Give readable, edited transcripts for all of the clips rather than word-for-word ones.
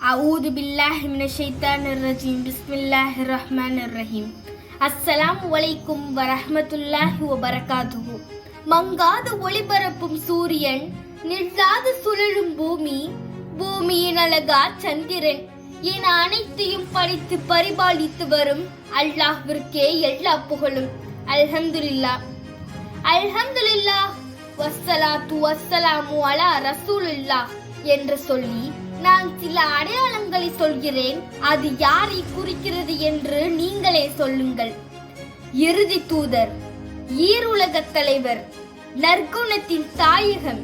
அஊது பில்லாஹி மினஷ் ஷைத்தானிர் ரஜீம். பிஸ்மில்லாஹிர் ரஹ்மானிர் ரஹீம். அஸ்ஸலாமு அலைக்கும் வரஹ்மத்துல்லாஹி வபரகாத்துஹு. மங்காத ஒளிபரப்பும் சூரியன், நில்லாது சுழலும் பூமி, பூமியின் அழகா சந்திரன் என அனைத்தையும் படித்து பரிபாலித்து வரும் அல்லாஹ்விற்கே எல்லா புகழும். அல்ஹம்துலில்லாஹ் அல்ஹம்துலில்லாஹ் வஸ்ஸலாத்து வஸ்ஸலாமு அலா ரசூலுல்லாஹ் என்று சொல்லி நான் சில அடையாளங்களை சொல்கிறேன். அது யாரை குறிக்கிறது என்று நீங்களே சொல்லுங்கள். இறுதி தூதர், ஈருலக தலைவர், நற்குணத்தின் தாயகம்.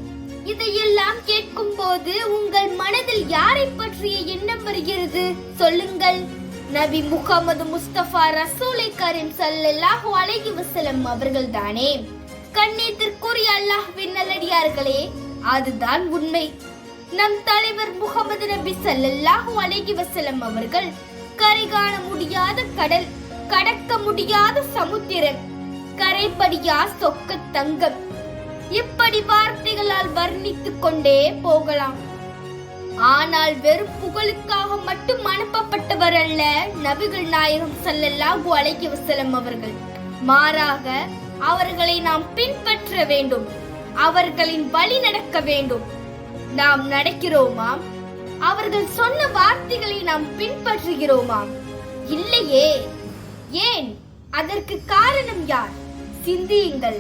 இதையெல்லாம் கேட்கும் போது உங்கள் மனதில் யாரை பற்றிய எண்ணம் வருகிறது சொல்லுங்கள். நபி முகமது முஸ்தபா ரசூலை கரீம் ஸல்லல்லாஹு அலைஹி வஸல்லம் அவர்கள் தானே. கண்ணியத்திற்குரிய அல்லாஹ்வின் நல்லடியார்களே, அதுதான் உண்மை. நம் தலைவர் முகமது நபி ஸல்லல்லாஹு அலைஹி வஸல்லம் அவர்கள் கரை காண முடியாத கடல், கடக்க முடியாத சமுத்திரம், கரைபடியா சொக்க தங்கம். இப்படி வார்த்தைகளால் வர்ணித்துக் கொண்டே போகலாம். ஆனால் வெறும் புகழுக்காக மட்டும் அனுப்பப்பட்டவர் அல்ல நபிகள் நாயகம் ஸல்லல்லாஹு அலைஹி வஸல்லம் அவர்கள். மாறாக அவர்களை நாம் பின்பற்ற வேண்டும், அவர்களின் வழி நடக்க வேண்டும். நாம் நடக்கிறோமாம்? அவர்கள் சொன்ன வார்த்தைகளை நாம் பின்பற்றுகிறோமாம்? இல்லையே. ஏன்? அதற்கு காரணம் யார்? சிந்தியுங்கள்.